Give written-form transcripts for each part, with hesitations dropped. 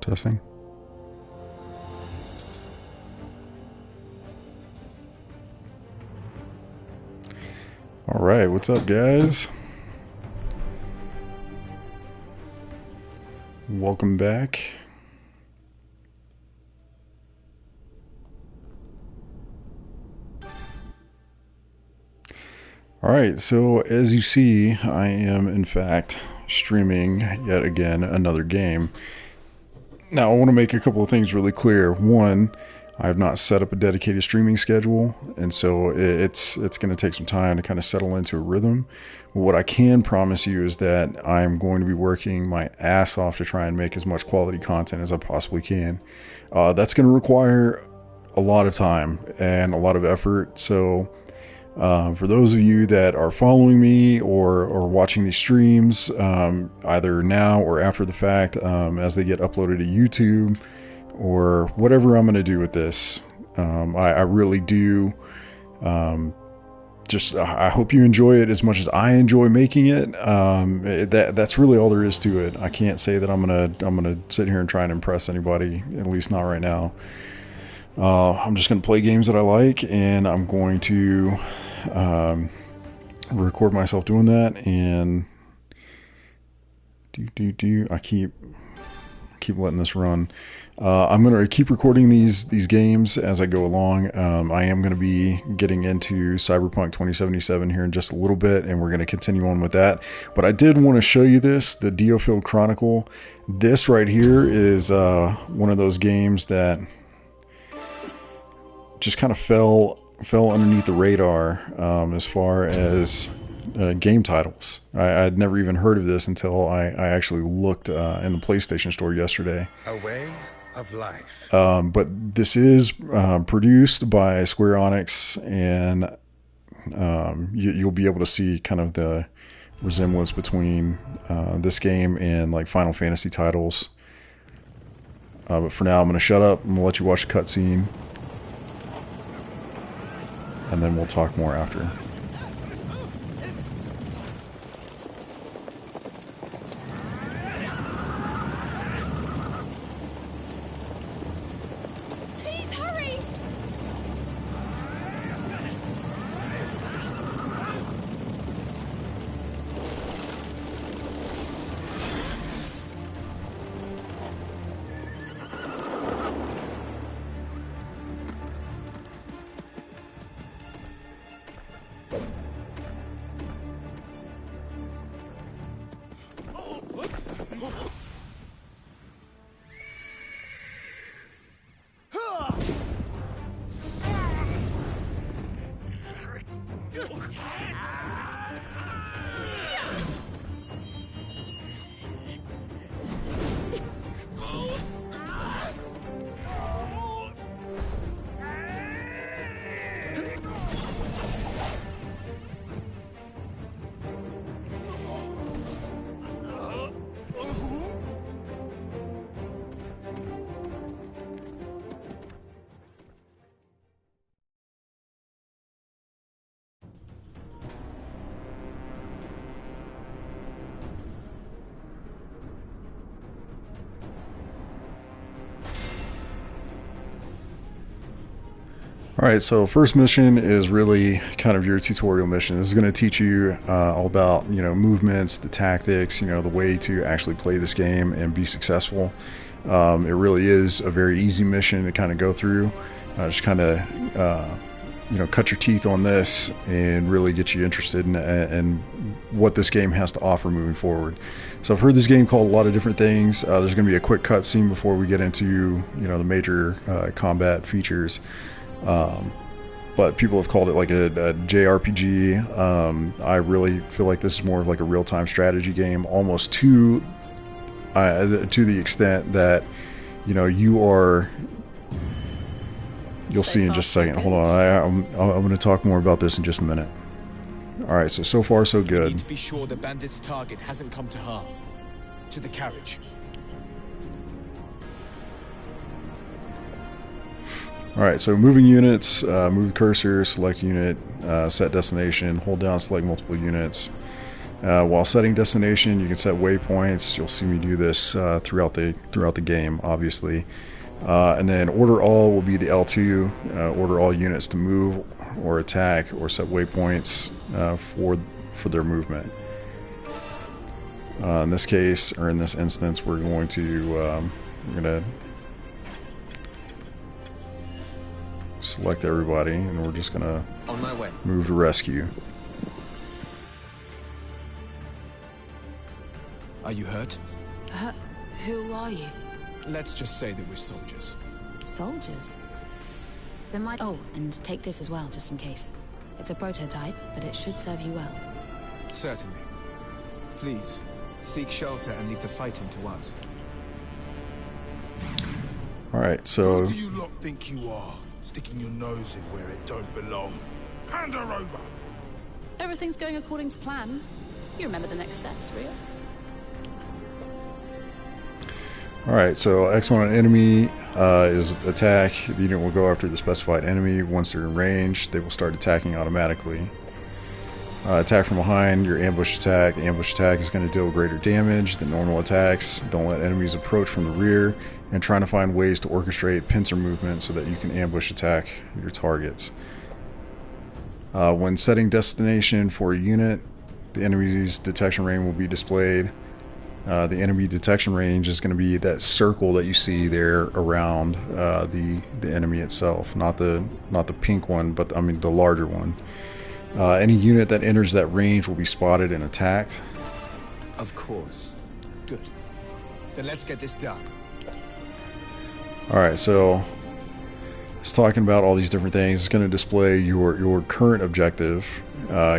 Testing. All right, what's up, guys? Welcome back. All right, so as you see, I am in fact streaming yet again another game. Now, I want to make a couple of things really clear. One, I have not set up a dedicated streaming schedule, and so it's going to take some time to kind of settle into a rhythm. But what I can promise you is that I'm going to be working my ass off to try and make as much quality content as I possibly can. That's going to require a lot of time and a lot of effort. So for those of you that are following me or watching these streams, either now or after the fact, as they get uploaded to YouTube, or whatever I'm going to do with this, I really do. I hope you enjoy it as much as I enjoy making it. That's really all there is to it. I can't say that I'm gonna sit here and try and impress anybody, at least not right now. I'm just gonna play games that I like, and I'm going to record myself doing that. And I keep letting this run. I'm going to keep recording these games as I go along. I am going to be getting into Cyberpunk 2077 here in just a little bit, and we're going to continue on with that. But I did want to show you this, the DioField Chronicle. This right here is one of those games that just kind of fell underneath the radar as far as game titles. I'd never even heard of this until I actually looked in the PlayStation Store yesterday. A way of life. But this is produced by Square Enix, and you'll be able to see kind of the resemblance between this game and like Final Fantasy titles. But for now, I'm going to shut up. I'm going to let you watch the cutscene, and then we'll talk more after. Alright, so first mission is really kind of your tutorial mission. This is going to teach you all about, movements, the tactics, the way to actually play this game and be successful. It really is a very easy mission to kind of go through. Just kind of, cut your teeth on this and really get you interested in what this game has to offer moving forward. So I've heard this game called a lot of different things. There's going to be a quick cutscene before we get into, the major combat features. But people have called it like a JRPG. I really feel like this is more of like a real-time strategy game, almost to the extent that you'll see in just a second. Hold on, I'm going to talk more about this in just a minute. All right, so far so good. We need to be sure the bandit's target hasn't come to harm. To the carriage. Alright, so moving units, move the cursor, select unit, set destination, hold down, select multiple units. While setting destination, you can set waypoints. You'll see me do this throughout the game, obviously. And then order all will be the L2. Order all units to move or attack or set waypoints for their movement. In this case, or in this instance, we're going to select everybody, and we're just gonna On my way. move to rescue. Are you hurt? Who are you? Let's just say that we're soldiers. Soldiers? Then might. Oh, and take this as well, just in case. It's a prototype, but it should serve you well. Certainly. Please, seek shelter and leave the fighting to us. Alright, so Who do you lot think you are? Sticking your nose in where it don't belong. Hand her over! Everything's going according to plan. You remember the next steps, Rio? Alright, so X on an enemy is attack. The unit will go after the specified enemy. Once they're in range, they will start attacking automatically. Attack from behind, your ambush attack. Ambush attack is going to deal greater damage than normal attacks. Don't let enemies approach from the rear, and trying to find ways to orchestrate pincer movement so that you can ambush attack your targets. When setting destination for a unit, the enemy's detection range will be displayed. The enemy detection range is going to be that circle that you see there around the enemy itself, not the pink one, but I mean the larger one. Any unit that enters that range will be spotted and attacked. Of course. Good. Then let's get this done. Alright, so it's talking about all these different things. It's going to display your current objective.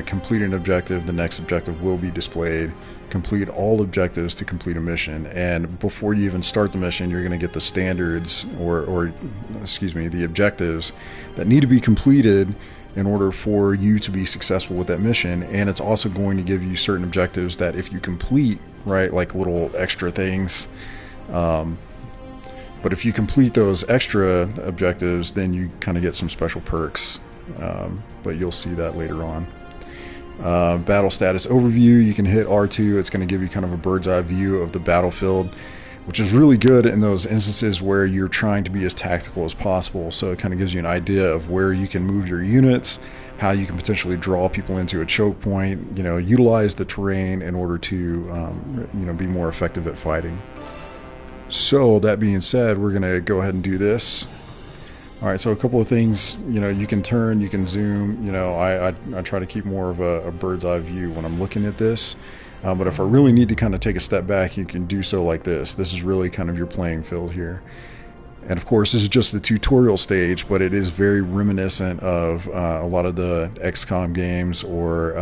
Complete an objective, the next objective will be displayed. Complete all objectives to complete a mission. And before you even start the mission, you're going to get the standards, or excuse me, the objectives that need to be completed in order for you to be successful with that mission. And it's also going to give you certain objectives that if you complete, right, like little extra things, but if you complete those extra objectives, then you kind of get some special perks, but you'll see that later on. Battle status overview, you can hit R2. It's going to give you kind of a bird's eye view of the battlefield, which is really good in those instances where you're trying to be as tactical as possible. So it kind of gives you an idea of where you can move your units, how you can potentially draw people into a choke point, you know, utilize the terrain in order to you know, be more effective at fighting. So that being said, we're going to go ahead and do this. Alright, so a couple of things, you know, you can turn, you can zoom, you know, I try to keep more of a bird's eye view when I'm looking at this. But if I really need to kind of take a step back, you can do so like this. This is really kind of your playing field here. And of course, this is just the tutorial stage, but it is very reminiscent of a lot of the XCOM games, or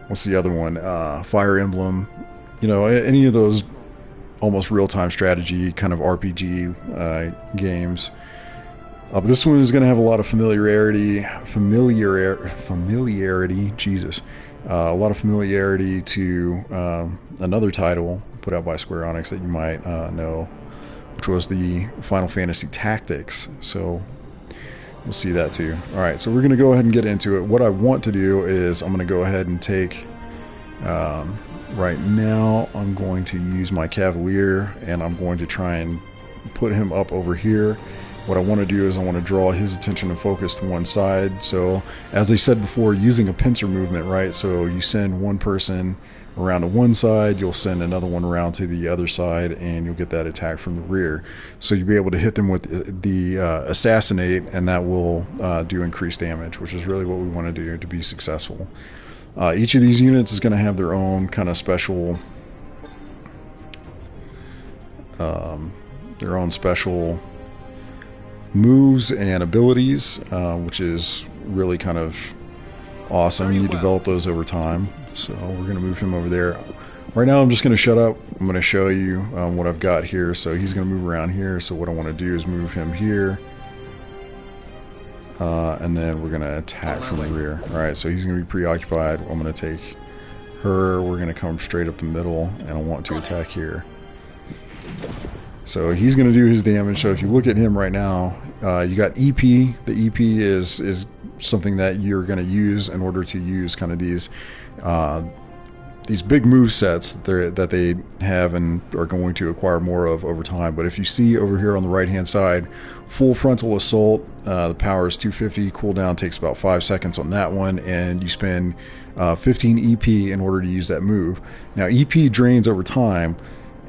what's the other one? Fire Emblem. You know, any of those almost real-time strategy kind of RPG games. But this one is going to have a lot of familiarity, Jesus. A lot of familiarity to another title put out by Square Enix that you might know, which was the Final Fantasy Tactics. So we'll see that too. Alright, so we're going to go ahead and get into it. What I want to do is I'm going to go ahead and take, right now I'm going to use my Cavalier, and I'm going to try and put him up over here. What I want to do is I want to draw his attention and focus to one side. So as I said before, using a pincer movement, right? So you send one person around to one side, you'll send another one around to the other side, and you'll get that attack from the rear. So you'll be able to hit them with the assassinate, and that will do increased damage, which is really what we want to do to be successful. Each of these units is going to have their own kind of special moves and abilities, which is really kind of awesome. You develop those over time. So we're going to move him over there. Right now I'm just going to shut up. I'm going to show you what I've got here. So he's going to move around here. So what I want to do is move him here. And then we're going to attack from the rear. Alright, so he's going to be preoccupied. I'm going to take her. We're going to come straight up the middle, and I want to attack here. So he's going to do his damage. So if you look at him right now, you got EP. The EP is something that you're going to use in order to use kind of these these big move sets that they have and are going to acquire more of over time. But if you see over here on the right hand side, full frontal assault, the power is 250, cooldown takes about 5 seconds on that one, and you spend 15 EP in order to use that move. Now EP drains over time,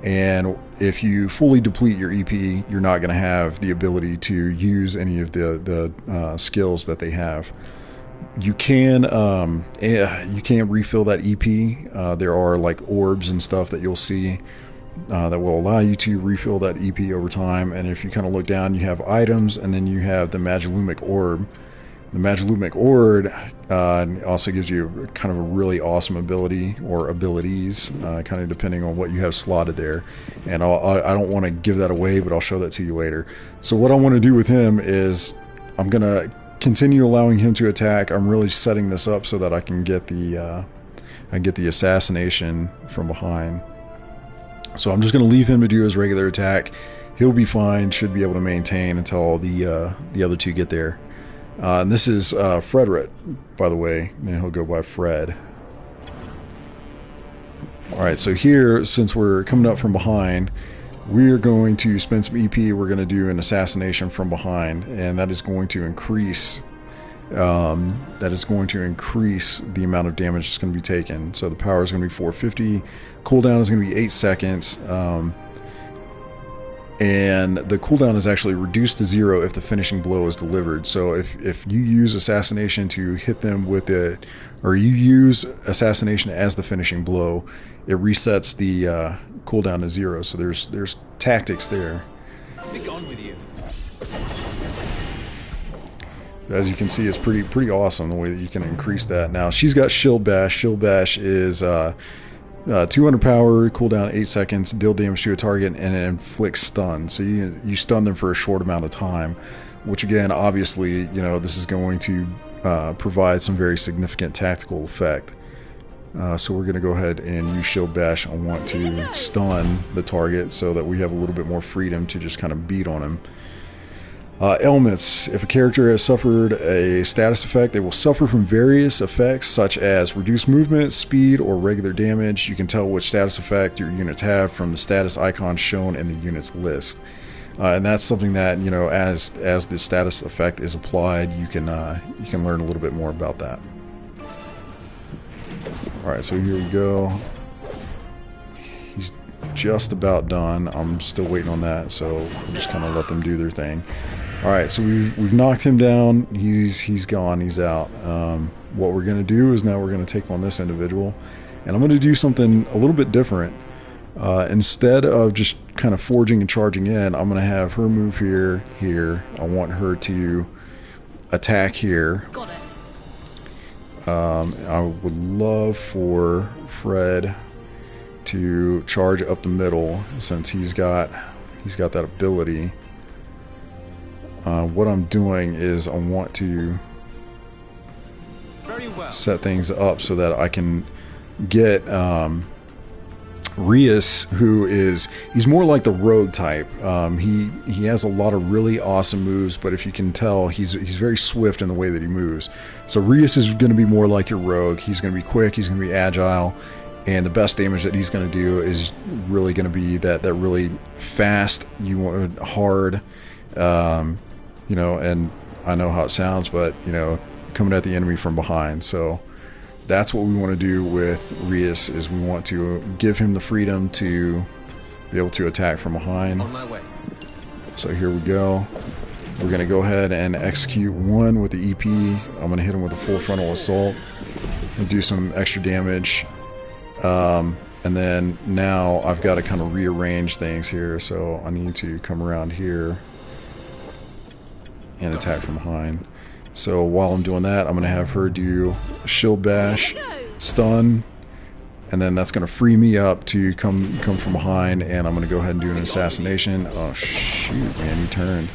and if you fully deplete your EP, you're not going to have the ability to use any of the skills that they have. You can refill that EP. There are like orbs and stuff that you'll see that will allow you to refill that EP over time. And if you kind of look down, you have items, and then you have the Magilumic Orb. The Magilumic Orb also gives you kind of a really awesome ability, or abilities, kind of depending on what you have slotted there. And I don't want to give that away, but I'll show that to you later. So what I want to do with him is I'm going to continue allowing him to attack. I'm really setting this up so that I can get the assassination from behind. So I'm just going to leave him to do his regular attack. He'll be fine, should be able to maintain until the other two get there. And this is Frederick, by the way, and he'll go by Fred. Alright, so here, since we're coming up from behind, we're going to spend some EP. We're going to do an assassination from behind, and that is going to increase the amount of damage that's going to be taken. So the power is going to be 450, cooldown is going to be 8 seconds, and the cooldown is actually reduced to 0 if the finishing blow is delivered. So if you use assassination to hit them with it, or you use assassination as the finishing blow, it resets the cooldown to 0. So there's tactics there. Be gone with you. As you can see, it's pretty awesome the way that you can increase that. Now she's got Shield Bash. Shield Bash is 200 power, cooldown 8 seconds, deal damage to a target, and it inflicts stun. So you stun them for a short amount of time, which again, obviously, this is going to provide some very significant tactical effect. So we're going to go ahead and use Shield Bash. I want to stun the target so that we have a little bit more freedom to just kind of beat on him. Elements. If a character has suffered a status effect, they will suffer from various effects such as reduced movement, speed, or regular damage. You can tell which status effect your units have from the status icon shown in the units list. And that's something that, as the status effect is applied, you can learn a little bit more about that. Alright, so here we go. He's just about done. I'm still waiting on that, so we'll just kind of let them do their thing. Alright, so we've knocked him down. He's gone. He's out. What we're going to do is now we're going to take on this individual, and I'm going to do something a little bit different. Instead of just kind of forging and charging in, I'm going to have her move here. I want her to attack here. Got it. I would love for Fred to charge up the middle since he's got that ability. What I'm doing is I want to set things up so that I can get Rias, he's more like the rogue type. He has a lot of really awesome moves, but if you can tell, he's very swift in the way that he moves. So Rias is going to be more like your rogue. He's going to be quick, he's going to be agile, and the best damage that he's going to do is really going to be that really fast, hard, and I know how it sounds, but coming at the enemy from behind. So that's what we want to do with Rias, is we want to give him the freedom to be able to attack from behind. On my way. So here we go. We're going to go ahead and execute one with the EP. I'm going to hit him with a full frontal assault and do some extra damage. And then now I've got to kind of rearrange things here. So I need to come around here and attack from behind. So while I'm doing that, I'm going to have her do Shield Bash, stun, and then that's going to free me up to come from behind, and I'm going to go ahead and do an assassination. Oh shoot, man, he turned.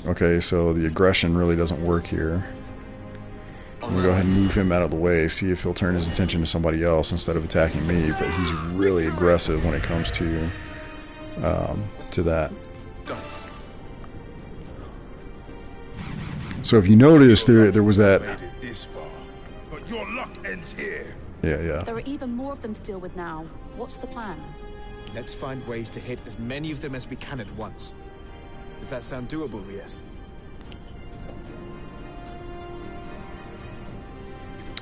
Okay, so the aggression really doesn't work here. I'm going to go ahead and move him out of the way, see if he'll turn his attention to somebody else instead of attacking me, but he's really aggressive when it comes to that. So if you notice, there was that Yeah. There are even more of them to deal with now. What's the plan? Let's find ways to hit as many of them as we can at once. Does that sound doable, Rias?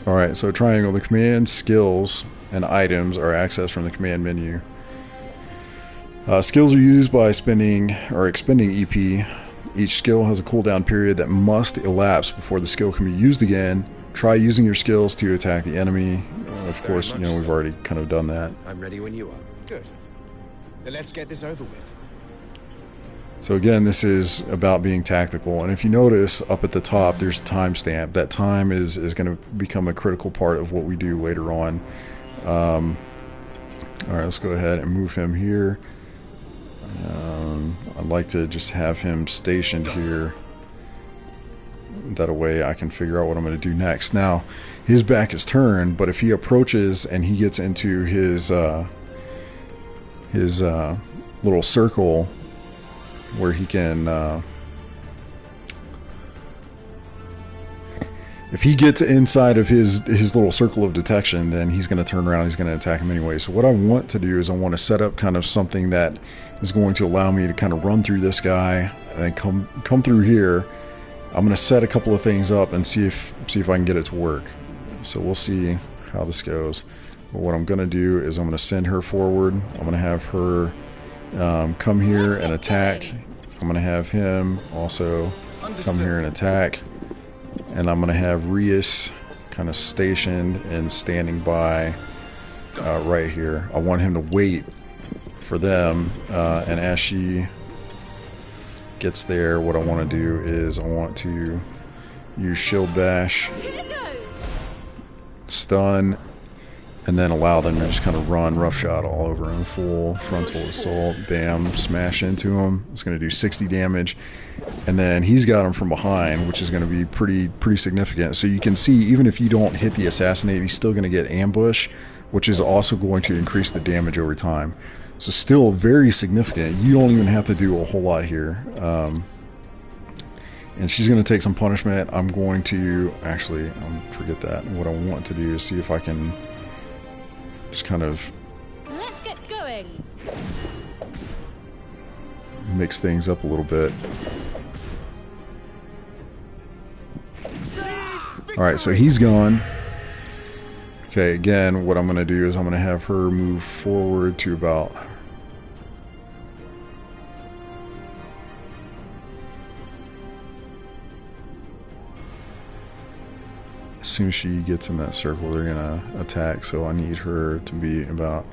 Alright, so triangle. The command skills and items are accessed from the command menu. Skills are used by spending or expending EP. Each skill has a cooldown period that must elapse before the skill can be used again. Try using your skills to attack the enemy. Of course, you know, we've already kind of done that. I'm ready when you are. Good. Then let's get this over with. So again, this is about being tactical, and if you notice up at the top there's a timestamp. That time is going to become a critical part of what we do later on. Alright, let's go ahead and move him here. I'd like to just have him stationed here. That way I can figure out what I'm going to do next. Now, his back is turned, but if he approaches and he gets into his little circle where he can if he gets inside of his little circle of detection, then he's going to turn around and he's going to attack him anyway. So what I want to do is I want to set up kind of something that is going to allow me to kind of run through this guy and then come through here. I'm going to set a couple of things up and see if I can get it to work. So we'll see how this goes. But what I'm going to do is I'm going to send her forward. I'm going to have her come here and attack. I'm going to have him also come here and attack. And I'm going to have Rias kind of stationed and standing by right here. I want him to wait for them, and as she gets there, what I want to do is I want to use Shield Bash, stun, and then allow them to just kind of run roughshod all over him. Full frontal assault, bam, smash into him. It's going to do 60 damage, and then he's got him from behind, which is going to be pretty significant. So you can see, even if you don't hit the assassinate, he's still going to get ambush, which is also going to increase the damage over time. So still very significant. You don't even have to do a whole lot here. And she's going to take some punishment. I'm going to actually forget that. What I want to do is see if I can just kind of Let's get going. mix things up a little bit. Alright, so he's gone. Okay, again, what I'm going to do is I'm going to have her move forward to about... As soon as she gets in that circle, they're going to attack, so I need her to be about...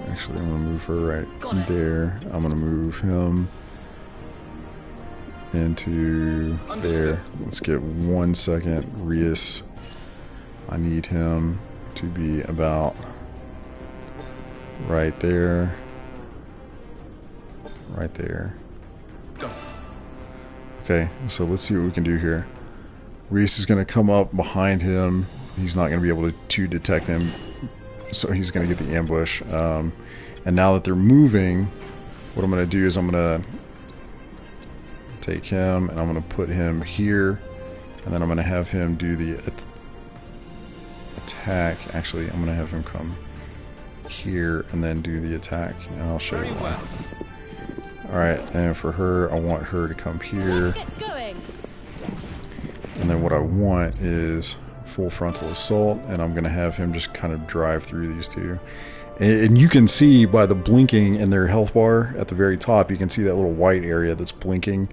Actually, I'm going to move her right there. I'm going to move him into there. Let's get 1 second. Rias, I need him to be about right there. Right there. Okay, so let's see what we can do here. Rias is going to come up behind him. He's not going to be able to detect him, so he's going to get the ambush. And now that they're moving, what I'm going to do is I'm going to take him and I'm going to put him here, and then I'm going to have him do the attack. Actually, I'm going to have him come here and then do the attack, and I'll show you why. Alright, and for her, I want her to come here. Let's get going. And then what I want is full frontal assault, and I'm going to have him just kind of drive through these two. And you can see by the blinking in their health bar at the very top, you can see that little white area that's blinking.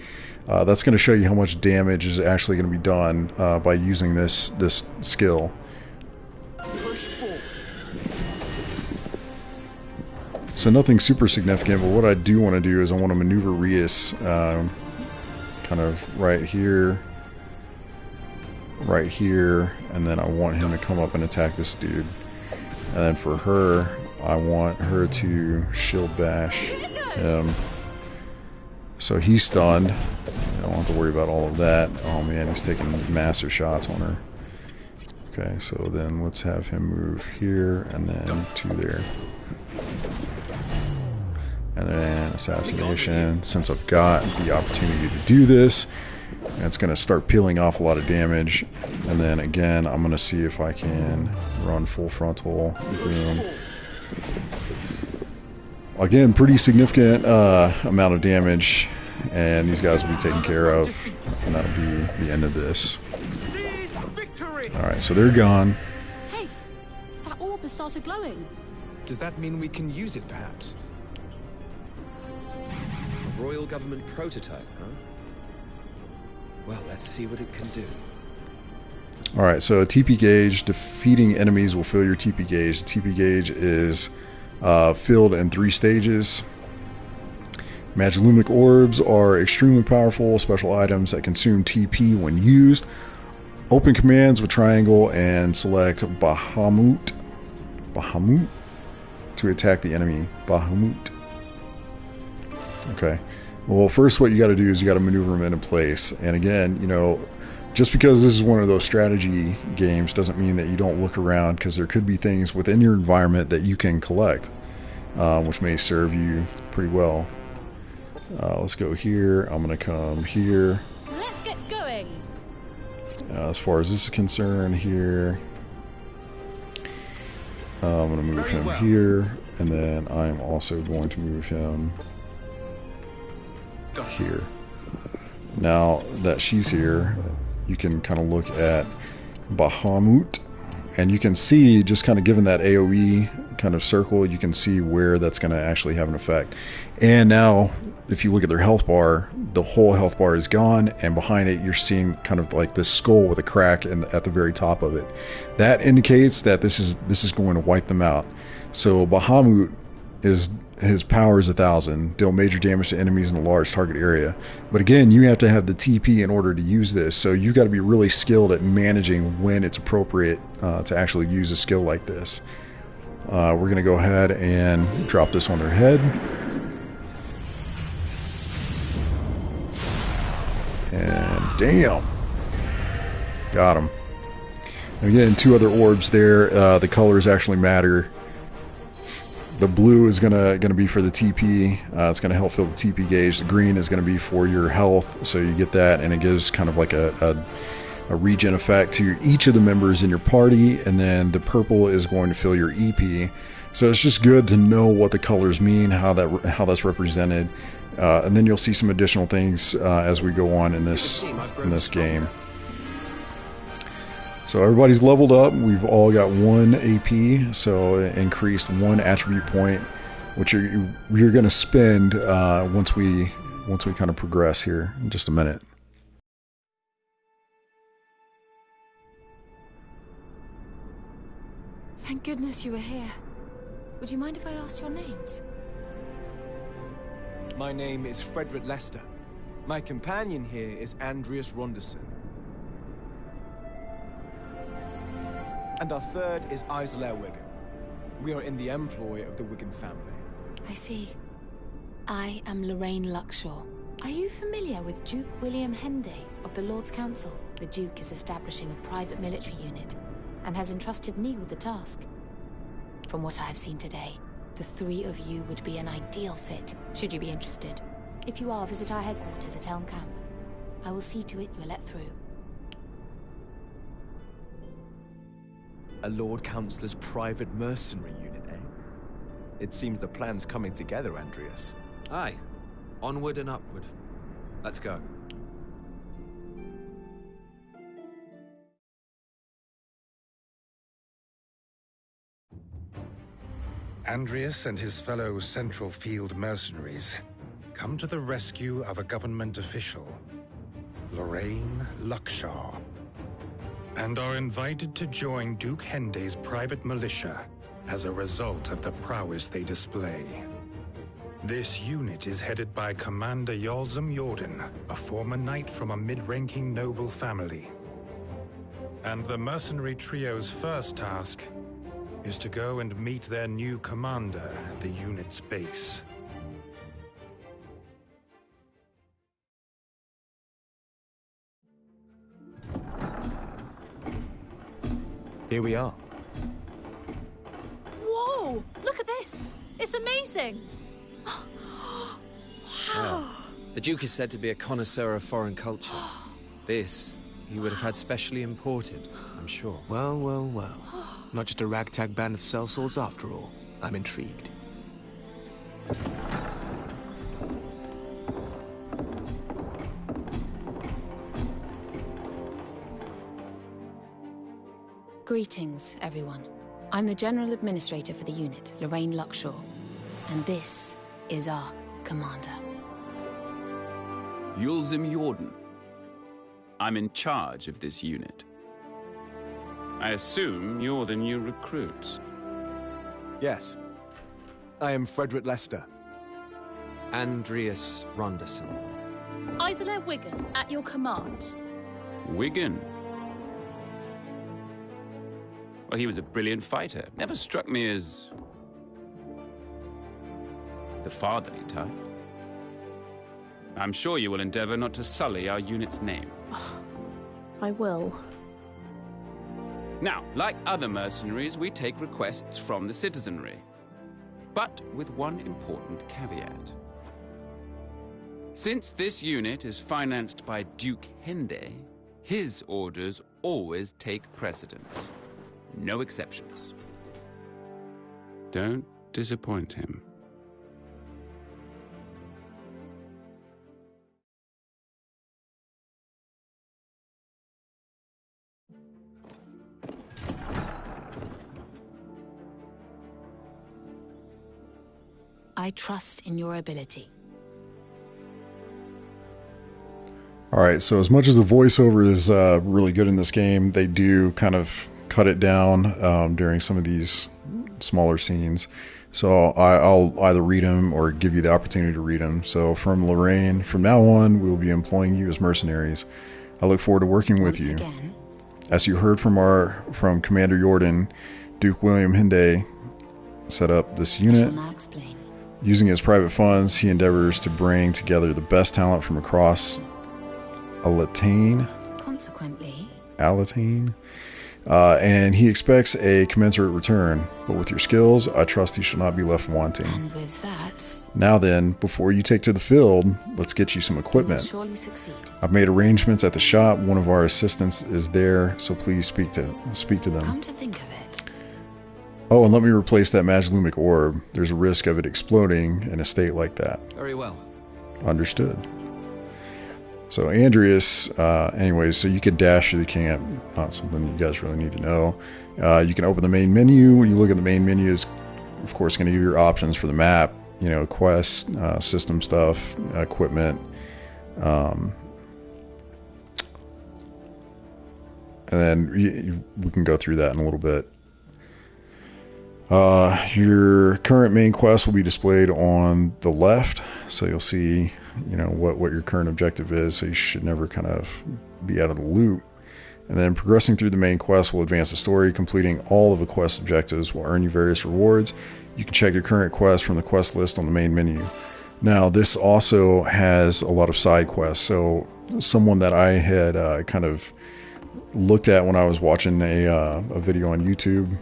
That's going to show you how much damage is actually going to be done by using this skill. Push forward. So nothing super significant, but what I do want to do is I want to maneuver Rias kind of right here, and then I want him to come up and attack this dude. And then for her, I want her to shield bash him. So he's stunned. I don't have to worry about all of that. Oh man, he's taking massive shots on her. Okay, so then let's have him move here and then to there. And then assassination. Since I've got the opportunity to do this, And it's going to start peeling off a lot of damage. And then again, I'm going to see if I can run full frontal. Boom. Again, pretty significant amount of damage. And these guys will be taken care of. And that'll be the end of this. Alright, so they're gone. Hey, that orb has started glowing. Does that mean we can use it, perhaps? A royal government prototype, huh? Well, let's see what it can do. Alright, so a TP gauge. Defeating enemies will fill your TP gauge. The TP gauge is filled in 3 stages. Magilumic orbs are extremely powerful special items that consume TP when used. Open commands with triangle and select Bahamut to attack the enemy. Bahamut. Okay. Well, first what you got to do is you got to maneuver them into place. And again, you know, just because this is one of those strategy games doesn't mean that you don't look around, because there could be things within your environment that you can collect, which may serve you pretty well. Let's go here. I'm going to come here. Let's get going. As far as this is concerned, here, I'm going to move him here, and then I'm also going to move him here. Now that she's here, you can kind of look at Bahamut, and you can see, just kind of given that AoE kind of circle, you can see where that's going to actually have an effect. And now if you look at their health bar, the whole health bar is gone, and behind it you're seeing kind of like this skull with a crack at the very top of it. That indicates that this is going to wipe them out. So Bahamut, his power is 1,000, deal major damage to enemies in a large target area. But again, you have to have the TP in order to use this, so you've got to be really skilled at managing when it's appropriate to actually use a skill like this. We're going to go ahead and drop this on their head. And damn, got him. And again, 2 other orbs there. The colors actually matter. The blue is gonna be for the TP. It's gonna help fill the TP gauge. The green is gonna be for your health, so you get that, and it gives kind of like a regen effect to each of the members in your party. And then the purple is going to fill your EP. So it's just good to know what the colors mean, how that's represented, and then you'll see some additional things as we go on in this game. So everybody's leveled up. We've all got 1 AP, so it increased 1 attribute point, which you're going to spend once we kind of progress here in just a minute. Thank goodness you were here. Would you mind if I asked your names? My name is Frederick Lester. My companion here is Andreas Ronderson. And our third is Isla Wigan. We are in the employ of the Wigan family. I see. I am Lorraine Luxshaw. Are you familiar with Duke William Henday of the Lord's Council? The Duke is establishing a private military unit and has entrusted me with the task. From what I have seen today, the 3 of you would be an ideal fit, should you be interested. If you are, visit our headquarters at Elm Camp. I will see to it you are let through. A Lord Councillor's private mercenary unit, eh? It seems the plan's coming together, Andreas. Aye. Onward and upward. Let's go. Andreas and his fellow Central Field mercenaries come to the rescue of a government official, Lorraine Luxshaw, and are invited to join Duke Henday's private militia as a result of the prowess they display. This unit is headed by Commander Yolzum Jordan, a former knight from a mid-ranking noble family. And the mercenary trio's first task is to go and meet their new commander at the unit's base. Here we are. Whoa! Look at this! It's amazing! Wow. The Duke is said to be a connoisseur of foreign culture. This he would have had specially imported, I'm sure. Well, well, well. Not just a ragtag band of sellswords after all. I'm intrigued. Greetings, everyone. I'm the General Administrator for the unit, Lorraine Luckshaw. And this is our commander. Yulzim Jordan. I'm in charge of this unit. I assume you're the new recruits. Yes. I am Frederick Lester. Andreas Ronderson. Isola Wigan, at your command. Wigan? Well, he was a brilliant fighter. Never struck me as the fatherly type. I'm sure you will endeavor not to sully our unit's name. I will. Now, like other mercenaries, we take requests from the citizenry. But with one important caveat. Since this unit is financed by Duke Hende, his orders always take precedence. No exceptions. Don't disappoint him. I trust in your ability. Alright, so as much as the voiceover is really good in this game, they do kind of cut it down during some of these smaller scenes. So I'll either read them or give you the opportunity to read them. So from Lorraine, from now on, we will be employing you as mercenaries. I look forward to working with you. Again. As you heard from Commander Jordan, Duke William Hende set up this I unit. shall now explain. Using his private funds, he endeavors to bring together the best talent from across Alatane. Consequently, And he expects a commensurate return. But with your skills, I trust he shall not be left wanting. and with that, Now then, before you take to the field, let's get you some you will equipment. surely succeed. I've made arrangements at the shop. One of our assistants is there, so please speak to them. Come to think of it, Oh, and let me replace that Maglumic orb. There's a risk of it exploding in a state like that. Very well. Understood. So Andreas, anyways, so you could dash through the camp. Not something you guys really need to know. You can open the main menu. When you look at the main menu, is of course going to give you your options for the map. You know, quests, system stuff, equipment. And then we can go through that in a little bit. Your current main quest will be displayed on the left, so you'll see, you know, what your current objective is, so you should never kind of be out of the loop. And then progressing through the main quest will advance the story. Completing all of the quest objectives will earn you various rewards. You can check your current quest from the quest list on the main menu. Now, this also has a lot of side quests, so someone that I had kind of looked at when I was watching a video on YouTube.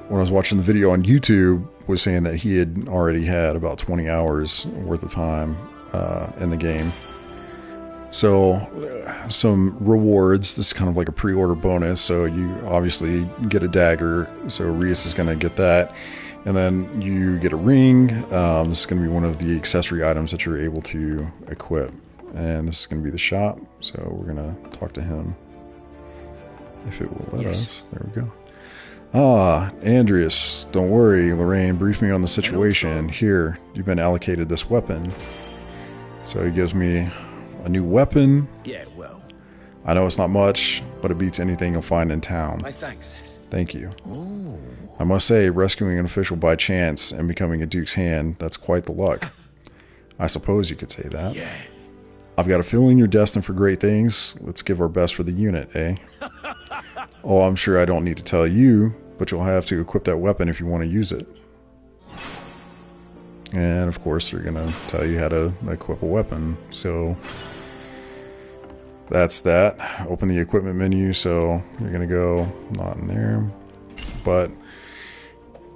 When I was watching the video on YouTube, was saying that he had already had about 20 hours worth of time in the game. So some rewards. This is kind of like a pre-order bonus. So you obviously get a dagger. So Rias is going to get that. And then you get a ring. This is going to be one of the accessory items that you're able to equip. And this is going to be the shop. So we're going to talk to him. If it will let us. There we go. Ah, Andreas, don't worry. Lorraine, brief me on the situation. Here, you've been allocated this weapon. So he gives me a new weapon. Yeah, well. I know it's not much, but it beats anything you'll find in town. My thanks. Thank you. Oh. I must say, rescuing an official by chance and becoming a Duke's hand, that's quite the luck. I suppose you could say that. Yeah. I've got a feeling you're destined for great things. Let's give our best for the unit, eh? Oh, I'm sure I don't need to tell you, but you'll have to equip that weapon if you want to use it. And of course, they're going to tell you how to equip a weapon. So that's that. Open the equipment menu. So you're going to go not in there, but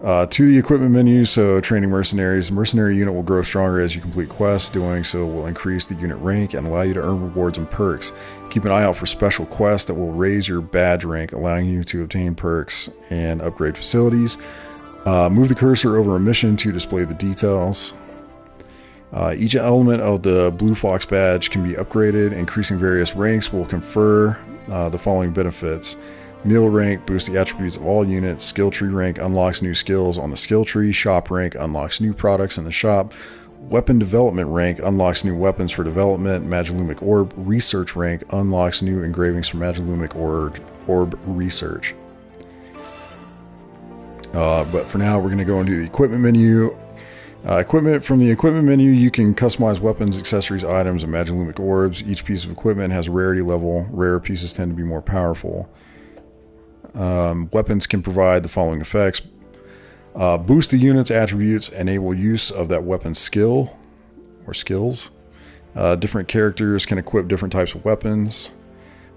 To the equipment menu, so training mercenaries. The mercenary unit will grow stronger as you complete quests. Doing so will increase the unit rank and allow you to earn rewards and perks. Keep an eye out for special quests that will raise your badge rank, allowing you to obtain perks and upgrade facilities. Move the cursor over a mission to display the details. Each element of the Blue Fox badge can be upgraded. Increasing various ranks will confer the following benefits. Meal rank boosts the attributes of all units. Skill tree rank unlocks new skills on the skill tree. Shop rank unlocks new products in the shop. Weapon development rank unlocks new weapons for development. Magilumic orb research rank unlocks new engravings for Magilumic orb research. But for now, we're going to go into the equipment menu. From the equipment menu, you can customize weapons, accessories, items, and Magilumic orbs. Each piece of equipment has a rarity level. Rarer pieces tend to be more powerful. Weapons can provide the following effects. Boost the unit's attributes, enable use of that weapon's skill or skills. Different characters can equip different types of weapons.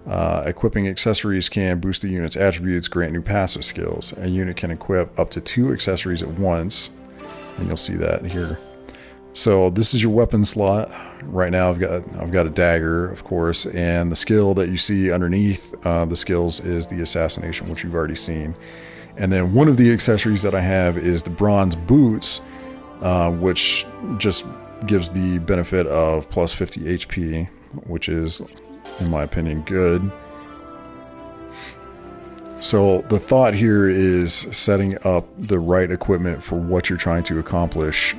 Equipping accessories can boost the unit's attributes, grant new passive skills. A unit can equip up to 2 accessories at once, and you'll see that here. So this is your weapon slot. Right now I've got a dagger, of course, and the skill that you see underneath the skills is the assassination, which you've already seen. And then one of the accessories that I have is the bronze boots, which just gives the benefit of plus 50 HP, which is, in my opinion, good. So the thought here is setting up the right equipment for what you're trying to accomplish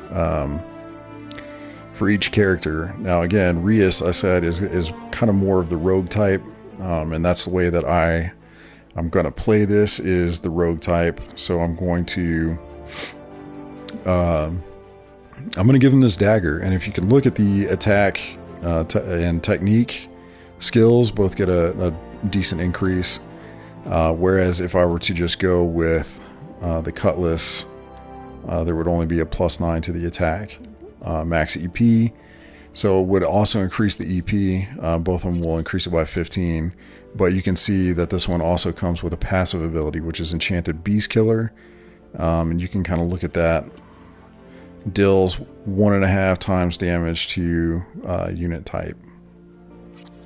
for each character. Now again, Rias, I said, is kind of more of the rogue type, and that's the way that I'm going to play this, is the rogue type. So I'm going to give him this dagger, and if you can look at the attack and technique skills, both get a decent increase. Whereas if I were to just go with the cutlass, there would only be a +9 to the attack. Max EP, so it would also increase the EP. Both of them will increase it by 15, but you can see that this one also comes with a passive ability, which is Enchanted Beast Killer, and you can kind of look at that. Deals 1.5 times damage to unit type.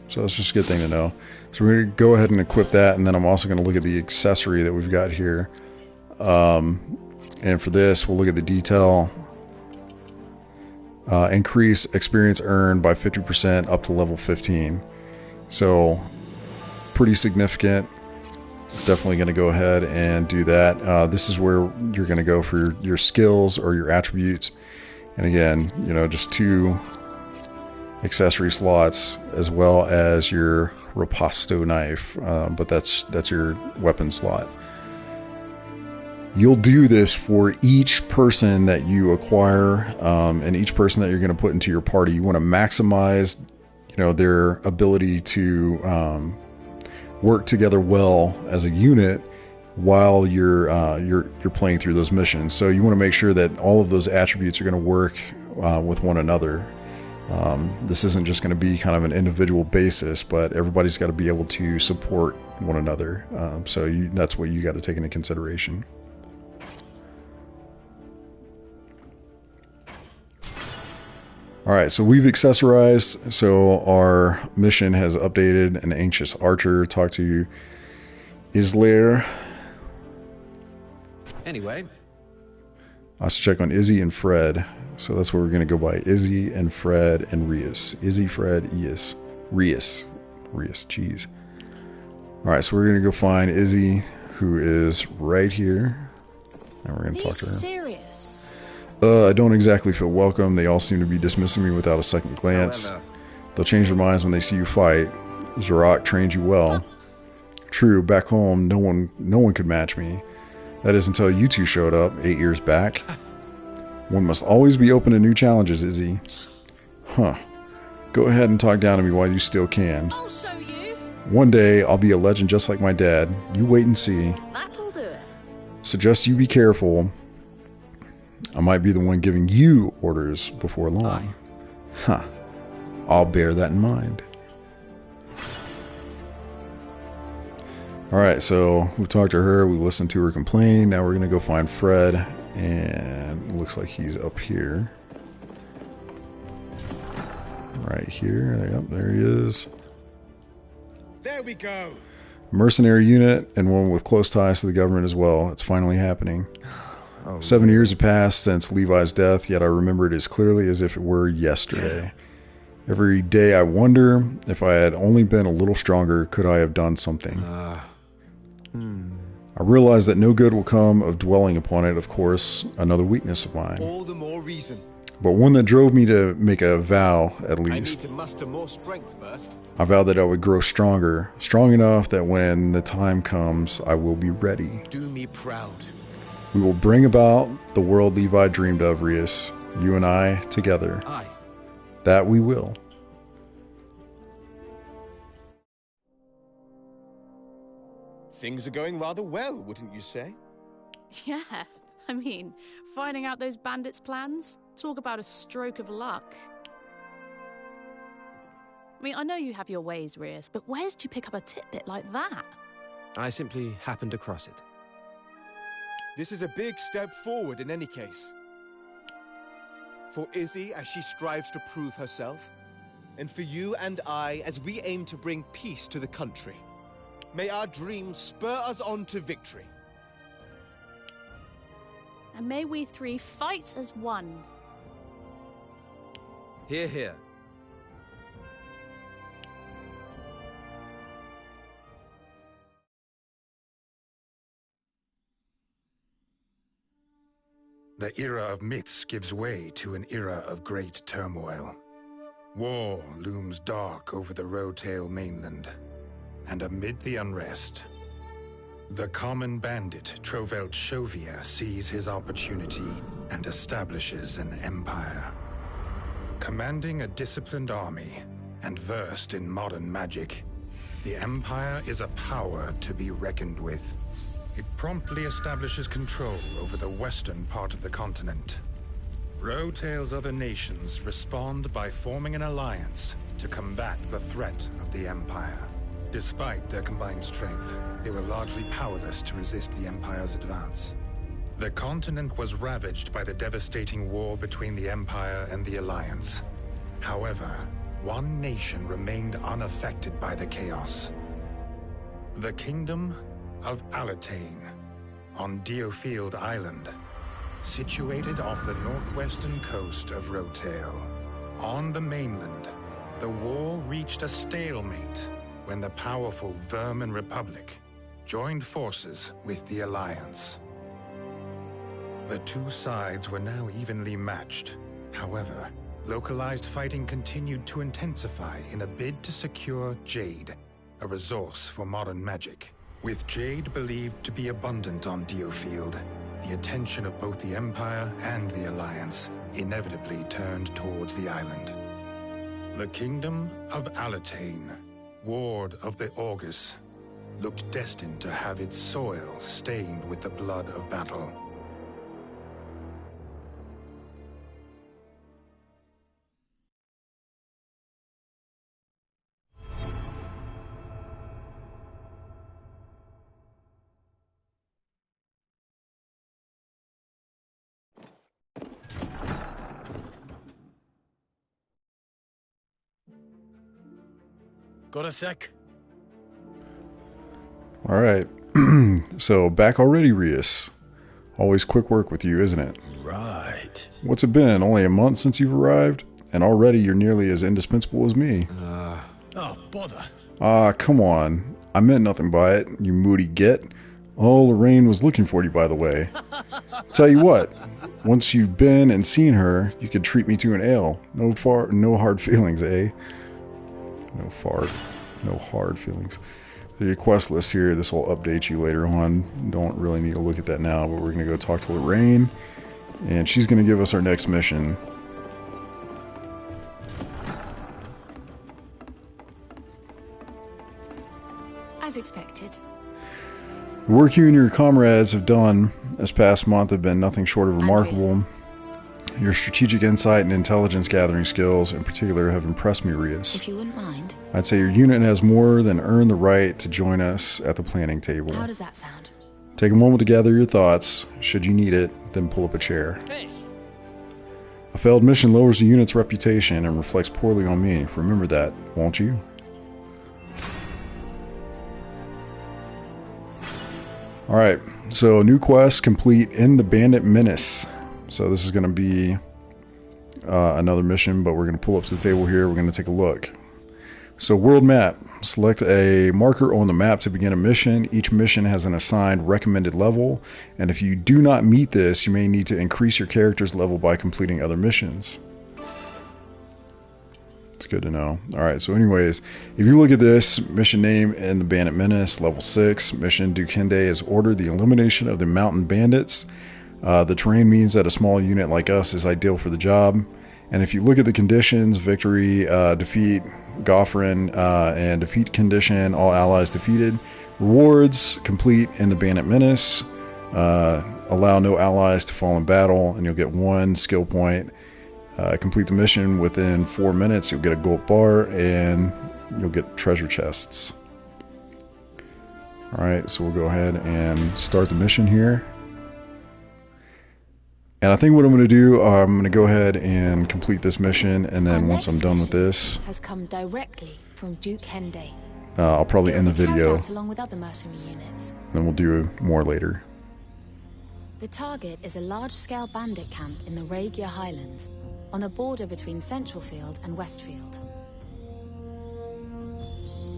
So that's just a good thing to know. So we're going to go ahead and equip that, and then I'm also going to look at the accessory that we've got here. And for this, we'll look at the detail. Increase experience earned by 50% up to level 15. So pretty significant. Definitely going to go ahead and do that. This is where you're going to go for your skills or your attributes. And again, just 2 accessory slots, as well as your riposto knife, but that's your weapon slot. You'll do this for each person that you acquire, and each person that you're going to put into your party. You want to maximize, their ability to work together well as a unit while you're playing through those missions. So you want to make sure that all of those attributes are going to work with one another. This isn't just going to be kind of an individual basis, but everybody's got to be able to support one another. So that's what you got to take into consideration. Alright, so we've accessorized, so our mission has updated. An anxious archer, talk to Islair. Anyway, I should check on Izzy and Fred, so that's what we're going to go by. Izzy and Fred and Rias. Izzy, Fred, Rias. Rias, jeez. Alright, so we're going to go find Izzy, who is right here, and we're going to talk to her. Serious? I don't exactly feel welcome. They all seem to be dismissing me without a second glance. They'll change their minds when they see you fight. Zorak trained you well. True, back home, no one could match me. That is until you two showed up 8 years back. One must always be open to new challenges, Izzy. Huh. Go ahead and talk down to me while you still can. I'll show you. One day, I'll be a legend just like my dad. You wait and see. That'll do it. Suggest you be careful. I might be the one giving you orders before long. Huh. I'll bear that in mind. Alright, so we talked to her, we listened to her complain. Now we're going to go find Fred, and it looks like he's up here. Right here. Yep, there he is. There we go. Mercenary unit, and one with close ties to the government as well. It's finally happening. 7 years have passed since Levi's death, yet I remember it as clearly as if it were yesterday. Every day I wonder, if I had only been a little stronger, could I have done something? I realize that no good will come of dwelling upon it, of course, another weakness of mine. All the more reason. But one that drove me to make a vow, at least. I need to muster more strength first. I vowed that I would grow stronger, strong enough that when the time comes, I will be ready. Do me proud. We will bring about the world Levi dreamed of, Rius. You and I, together. Aye. That we will. Things are going rather well, wouldn't you say? Yeah, I mean, finding out those bandits' plans? Talk about a stroke of luck. I mean, I know you have your ways, Rius, but where did you pick up a tidbit like that? I simply happened across it. This is a big step forward in any case. For Izzy as she strives to prove herself, and for you and I as we aim to bring peace to the country. May our dreams spur us on to victory. And may we three fight as one. Hear, hear. The era of myths gives way to an era of great turmoil. War looms dark over the Rotail mainland, and amid the unrest, the common bandit Trovelt Shovia sees his opportunity and establishes an empire. Commanding a disciplined army and versed in modern magic, the Empire is a power to be reckoned with. It promptly establishes control over the western part of the continent. Rotail's other nations respond by forming an alliance to combat the threat of the Empire. Despite their combined strength, they were largely powerless to resist the Empire's advance. The continent was ravaged by the devastating war between the Empire and the Alliance. However, one nation remained unaffected by the chaos. The Kingdom of Alatane, on DioField Island, situated off the northwestern coast of Rotail. On the mainland, the war reached a stalemate when the powerful Vermin Republic joined forces with the Alliance. The two sides were now evenly matched. However, localized fighting continued to intensify in a bid to secure Jade, a resource for modern magic. With Jade believed to be abundant on DioField, the attention of both the Empire and the Alliance inevitably turned towards the island. The Kingdom of Alatane, ward of the Augurs, looked destined to have its soil stained with the blood of battle. Got a sec? Alright. So, back already, Rius. Always quick work with you, isn't it? Right. What's it been? Only a month since you've arrived? And already you're nearly as indispensable as me. Oh, bother. Ah, come on. I meant nothing by it, you moody git. Oh, Lorraine was looking for you, by the way. Tell you what, once you've been and seen her, you could treat me to an ale. No hard feelings, eh? No hard feelings. So your quest list here, this will update you later on. Don't really need to look at that now, but we're going to go talk to Lorraine, and she's going to give us our next mission. As expected. The work you and your comrades have done this past month have been nothing short of remarkable. Andres. Your strategic insight and intelligence gathering skills in particular have impressed me, Rias. If you wouldn't mind. I'd say your unit has more than earned the right to join us at the planning table. How does that sound? Take a moment to gather your thoughts. Should you need it, then pull up a chair. Hey. A failed mission lowers the unit's reputation and reflects poorly on me. Remember that, won't you? Alright, so new quest complete in the Bandit Menace. So this is going to be another mission, but we're going to pull up to the table here. We're going to take a look. So world map. Select a marker on the map to begin a mission. Each mission has an assigned recommended level, and if you do not meet this, you may need to increase your character's level by completing other missions. It's good to know. Alright, so anyways, if you look at this, mission name in the Bandit Menace, level 6, mission Duke Hende has ordered the elimination of the mountain bandits. The terrain means that a small unit like us is ideal for the job. And if you look at the conditions, victory, defeat, Goffrin, and defeat condition, all allies defeated. Rewards, complete in the Bandit Menace. Allow no allies to fall in battle, and you'll get 1 skill point. Complete the mission within 4 minutes, you'll get a gold bar, and you'll get treasure chests. Alright, so we'll go ahead and start the mission here. And I think what I'm going to do, I'm going to go ahead and complete this mission, and then once I'm done with this, has come directly from Duke Hende. I'll probably end the video. Along with other mercenary units. Then we'll do more later. The target is a large-scale bandit camp in the Regia Highlands, on the border between Centralfield and Westfield.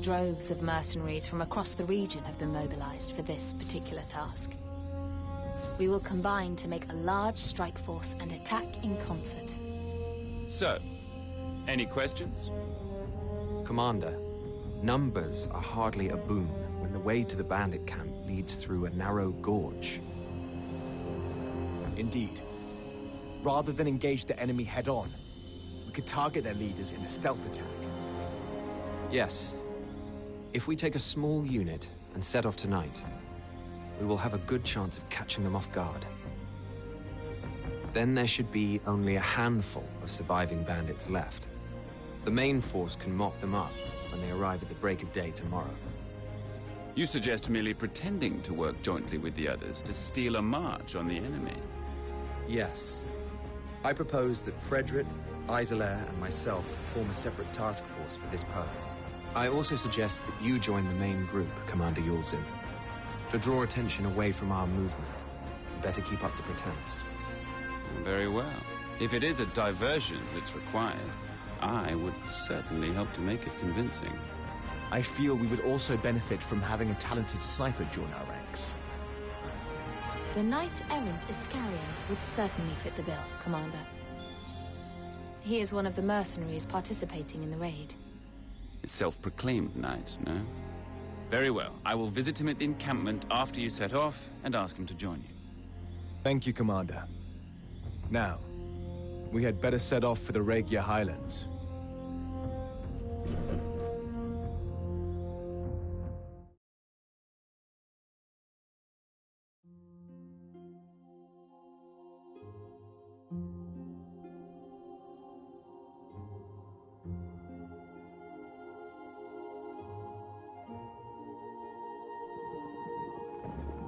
Droves of mercenaries from across the region have been mobilized for this particular task. We will combine to make a large strike force and attack in concert. So, any questions? Commander, numbers are hardly a boon when the way to the bandit camp leads through a narrow gorge. Indeed. Rather than engage the enemy head-on, we could target their leaders in a stealth attack. Yes. If we take a small unit and set off tonight, we will have a good chance of catching them off guard. Then there should be only a handful of surviving bandits left. The main force can mop them up when they arrive at the break of day tomorrow. You suggest merely pretending to work jointly with the others to steal a march on the enemy? Yes. I propose that Frederick, Isolair, and myself form a separate task force for this purpose. I also suggest that you join the main group, Commander Yulzim. To draw attention away from our movement, you better keep up the pretense. Very well. If it is a diversion that's required, I would certainly help to make it convincing. I feel we would also benefit from having a talented sniper join our ranks. The Knight-Errant Iscarian would certainly fit the bill, Commander. He is one of the mercenaries participating in the raid. A self-proclaimed knight, no? Very well. I will visit him at the encampment after you set off and ask him to join you. Thank you, Commander. Now, we had better set off for the Regia Highlands.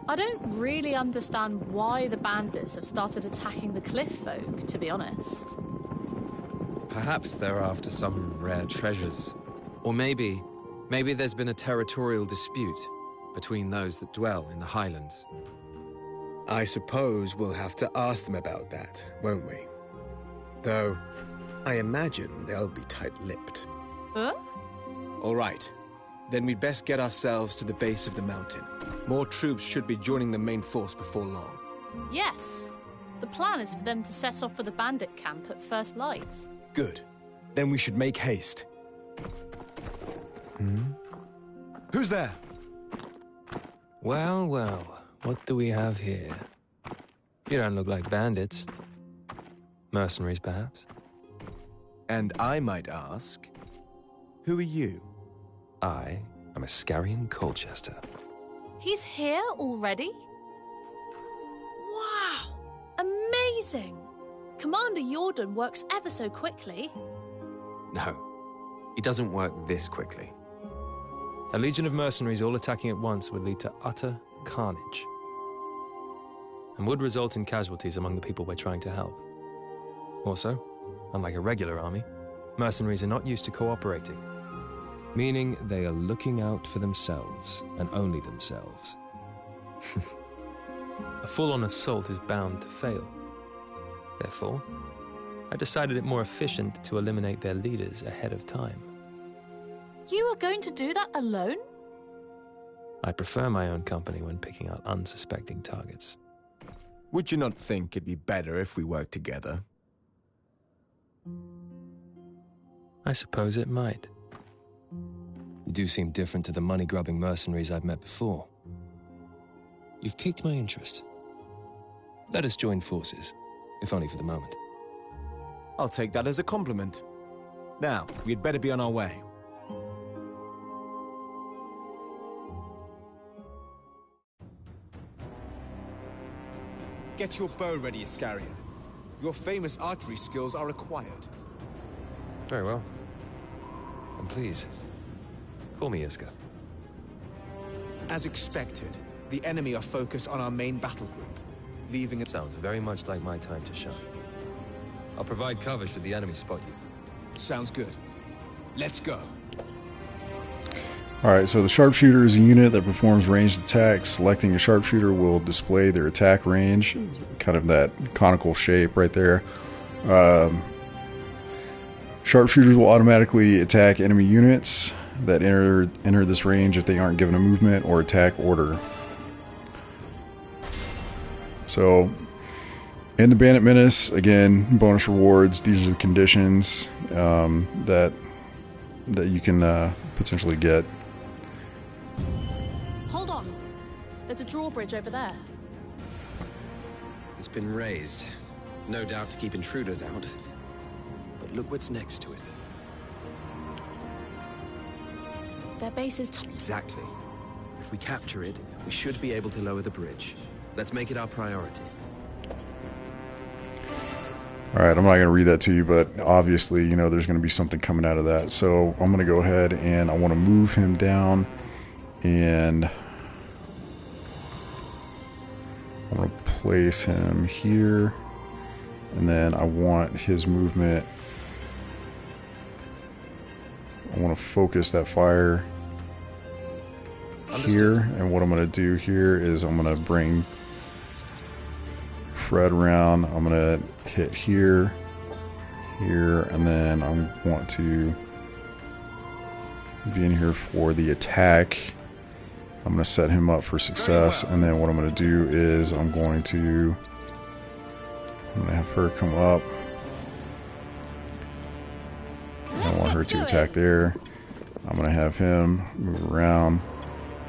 I don't really understand why the bandits have started attacking the cliff folk, to be honest. Perhaps they're after some rare treasures. Or maybe there's been a territorial dispute between those that dwell in the Highlands. I suppose we'll have to ask them about that, won't we? Though, I imagine they'll be tight-lipped. Huh? All right. Then we'd best get ourselves to the base of the mountain. More troops should be joining the main force before long. Yes. The plan is for them to set off for the bandit camp at first light. Good. Then we should make haste. Who's there? Well, well, what do we have here? You don't look like bandits. Mercenaries, perhaps? And I might ask, who are you? I am Iscarian Colchester. He's here already? Wow! Amazing! Commander Jordan works ever so quickly. No, he doesn't work this quickly. A legion of mercenaries all attacking at once would lead to utter carnage, and would result in casualties among the people we're trying to help. Also, unlike a regular army, mercenaries are not used to cooperating, meaning they are looking out for themselves, and only themselves. A full-on assault is bound to fail. Therefore, I decided it more efficient to eliminate their leaders ahead of time. You are going to do that alone? I prefer my own company when picking out unsuspecting targets. Would you not think it'd be better if we worked together? I suppose it might. You do seem different to the money-grubbing mercenaries I've met before. You've piqued my interest. Let us join forces, if only for the moment. I'll take that as a compliment. Now, we'd better be on our way. Get your bow ready, Iscarion. Your famous archery skills are required. Very well. And please, call me Iska. As expected, the enemy are focused on our main battle group, leaving it. Sounds very much like my time to shine. I'll provide cover should the enemy spot you. Sounds good. Let's go. Alright, so the sharpshooter is a unit that performs ranged attacks. Selecting a sharpshooter will display their attack range, kind of that conical shape right there. Sharpshooters will automatically attack enemy units that enter this range if they aren't given a movement or attack order. So, in the Bandit Menace, again, bonus rewards. These are the conditions that you can potentially get. Hold on. There's a drawbridge over there. It's been raised, no doubt to keep intruders out. But look what's next to it. Their base is Exactly. If we capture it, we should be able to lower the bridge. Let's make it our priority. Alright, I'm not going to read that to you, but obviously, you know, there's going to be something coming out of that. So I'm going to go ahead and I want to move him down, and I want to place him here, and then I want his movement. I want to focus that fire here, and what I'm going to do here is I'm going to bring Fred around. I'm going to hit here, and then I want to be in here for the attack. I'm going to set him up for success, and then what I'm going to do is I'm going to have her come up. I want her to attack there. I'm going to have him move around,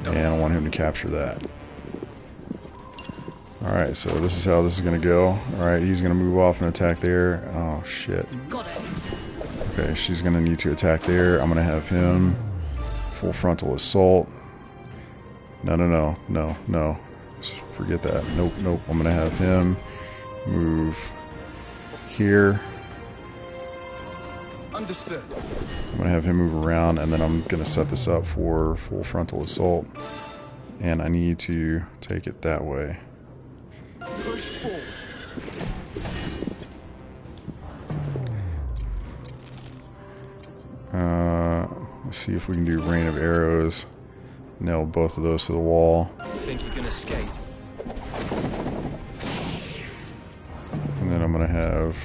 and I want him to capture that. Alright, so this is how this is going to go. Alright, he's going to move off and attack there. Oh, shit. Okay, she's going to need to attack there. I'm going to have him full frontal assault. No. Forget that. Nope. I'm going to have him move here. Understood. I'm going to have him move around, and then I'm going to set this up for full frontal assault. And I need to take it that way. Push forward. Let's see if we can do rain of arrows. Nail both of those to the wall. You think you can escape? And then I'm going to have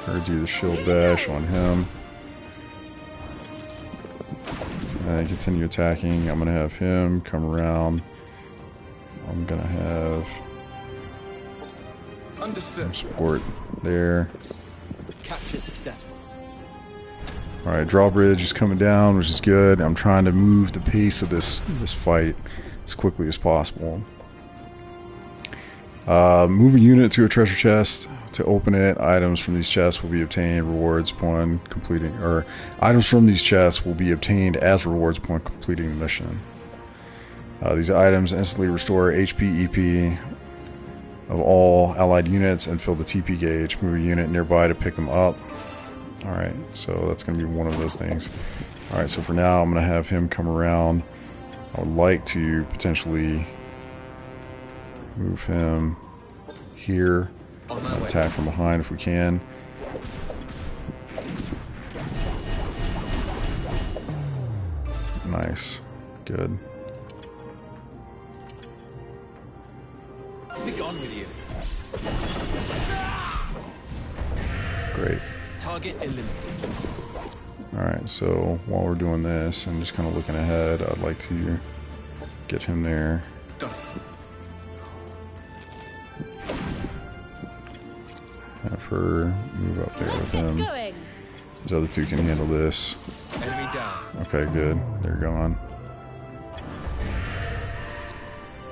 her do the shield dash on him. And continue attacking. I'm going to have him come around. I'm going to have Understood. support there. Capture successful. Alright, drawbridge is coming down, which is good. I'm trying to move the pace of this fight as quickly as possible. Move a unit to a treasure chest. To open it, items from these chests will be obtained rewards upon completing, or items from these chests will be obtained as rewards upon completing the mission. These items instantly restore HP, EP, of all allied units and fill the TP gauge. Move a unit nearby to pick them up. Alright, so that's going to be one of those things. Alright, so for now I'm going to have him come around. I would like to potentially move him here. Attack from behind if we can. Nice. Good. Be gone with you. Great. Target eliminated. Alright, so while we're doing this and just kind of looking ahead, I'd like to get him there. Got it. Have her move up there Let's with get him. going. These other two can handle this. Enemy down. Okay, good. They're gone.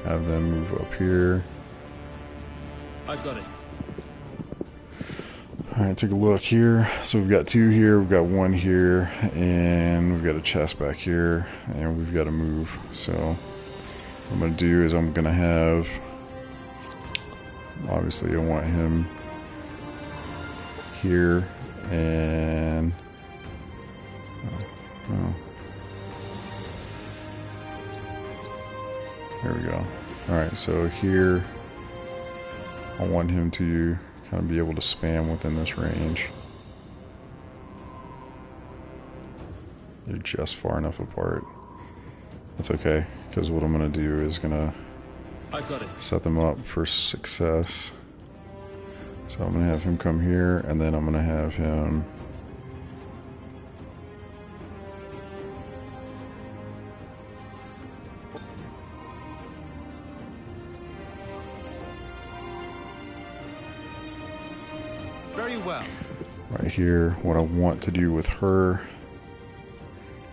Have them move up here. I've got it. Alright, take a look here. So we've got two here, we've got one here, and we've got a chest back here, and we've got to move. So what I'm going to do is I'm going to have, obviously I want him here, and there we go. Alright, so here I want him to kind of be able to spam within this range. They're just far enough apart. That's okay, because what I'm going to do is going to set them up for success. So I'm going to have him come here, and then I'm going to have him Very well. right here. What I want to do with her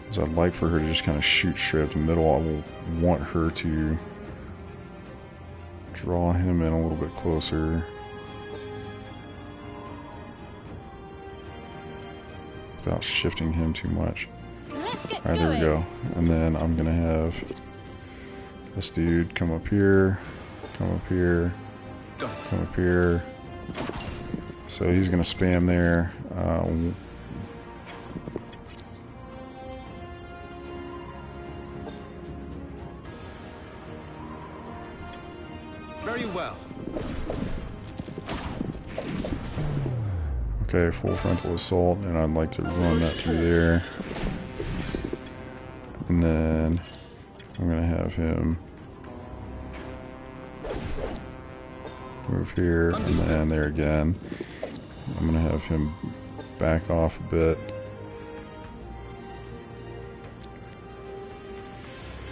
is I'd like for her to just kind of shoot straight up the middle. I will want her to draw him in a little bit closer. Without shifting him too much. Let's get Alright, there we go. And then I'm gonna have this dude come up here, come up here, come up here. So he's gonna spam there. Very well. Okay, full frontal assault, and I'd like to run that through there. And then I'm gonna have him move here, and then there again. I'm gonna have him back off a bit.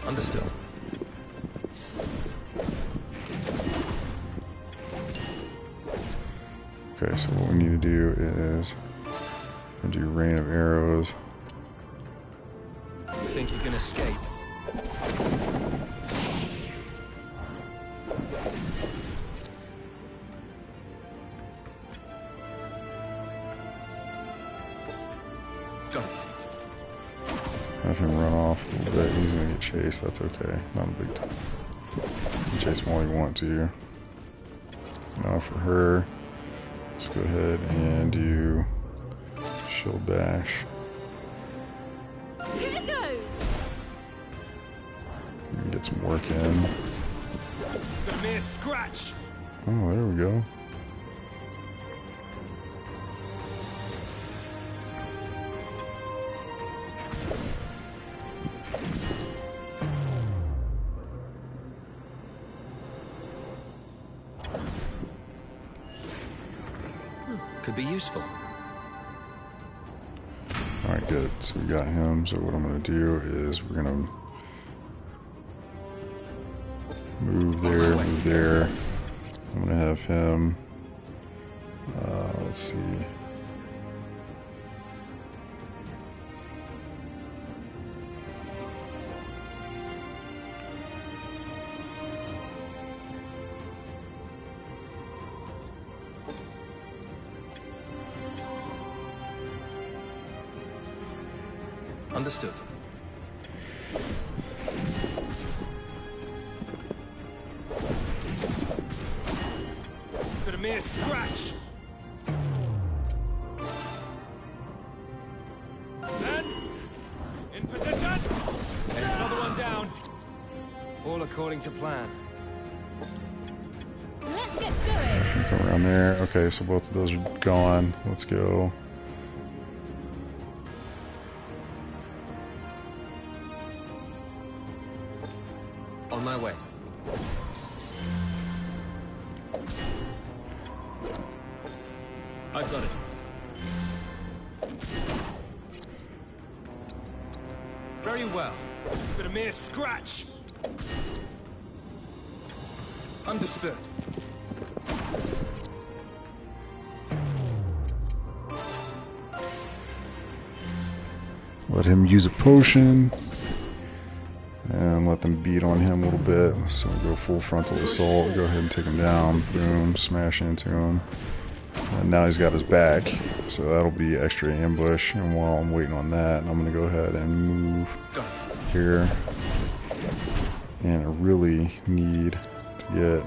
Understood. Okay, so what we need to do is do rain of arrows. You think you can escape? Got it. Have him run off a little bit. He's gonna get chased. That's okay. Not a big deal. You can chase him all you want to. Now for her, let's go ahead and do shield bash. Here goes. And get some work in. It's the mere scratch. Oh, there we go. Could be useful. Alright, good. So we got him. So what I'm going to do is we're going to move there, move there. I'm going to have him, let's see. Understood. But a mere scratch. Men, in position. There's another one down. All according to plan. Let's get going. Go around there. Okay, so both of those are gone. Let's go. On my way. I've got it. Very well. It's but a mere scratch. Understood. Let him use a potion. And let them beat on him a little bit. So we'll go full frontal assault. Go ahead and take him down. Boom. Smash into him. And now he's got his back. So that'll be extra ambush. And while I'm waiting on that, I'm going to go ahead and move here. And I really need to get...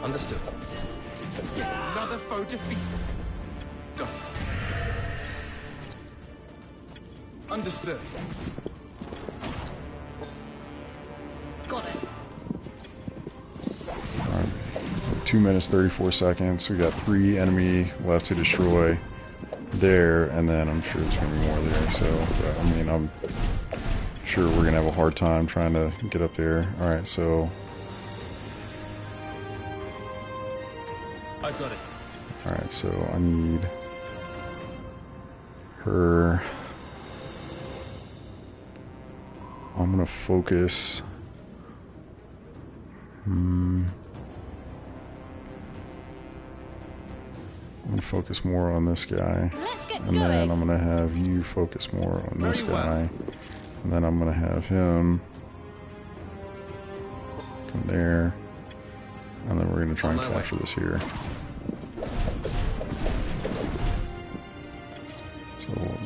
Understood. Yet another foe defeated. Got it. Understood. Got it. 2 minutes 34 seconds. We got 3 enemy left to destroy there, and then I'm sure there's gonna be more there. So yeah, I mean, I'm sure we're gonna have a hard time trying to get up there. All right, so I've got it. all right, so I need her. I'm gonna focus. I'm gonna focus more on this guy, Let's get and going. then I'm gonna have you focus more on this Very well. guy, and then I'm gonna have him come there, and then we're gonna try and On my way. capture this here. So we'll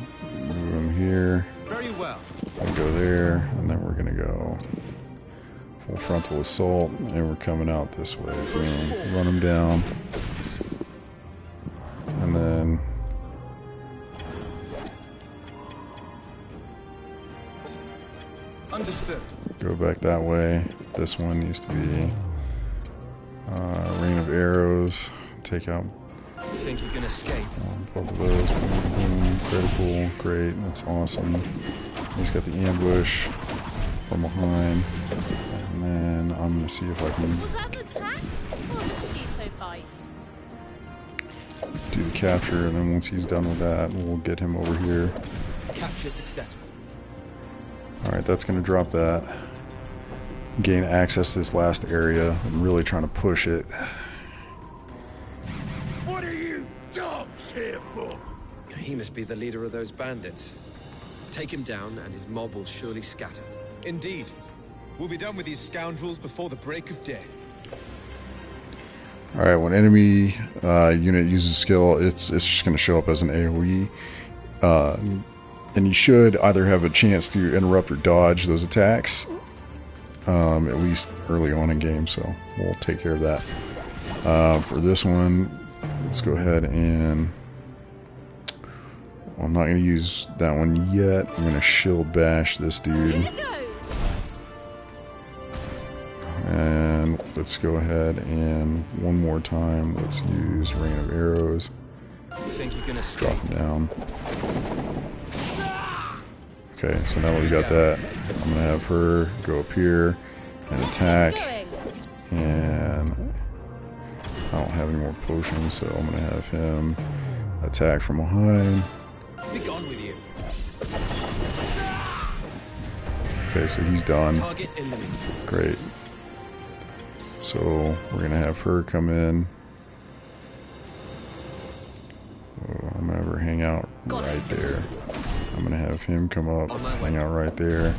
move him here. Very well. And go there, and then we're gonna go full frontal assault, and we're coming out this way. Boom. Run him down, and then Understood. go back that way. This one needs to be rain of arrows. Take out You think you can escape? both of those. Boom, boom, critical, great. That's awesome. He's got the ambush from behind, and then I'm gonna see if I can Was that an attack or a mosquito bite? do the capture, and then once he's done with that, we'll get him over here. Capture successful. Alright, that's going to drop that. Gain access to this last area. I'm really trying to push it. What are you dogs here for? He must be the leader of those bandits. Take him down, and his mob will surely scatter. Indeed. We'll be done with these scoundrels before the break of day. Alright, when enemy unit uses a skill, it's just going to show up as an AoE. And you should either have a chance to interrupt or dodge those attacks, at least early on in game, so we'll take care of that. For this one, let's go ahead and... I'm not going to use that one yet. I'm going to shield bash this dude. Here goes. And let's go ahead and one more time, let's use rain of arrows. You think you can escape? Drop him down. Okay, so now that we got that, I'm going to have her go up here and attack. Going. And I don't have any more potions, so I'm going to have him attack from behind. Be gone with you. Okay, so he's done. Target eliminated. Great. So we're going to have her come in. Oh, I'm going to have her hang out right there. I'm going to have him come up, hang out right there.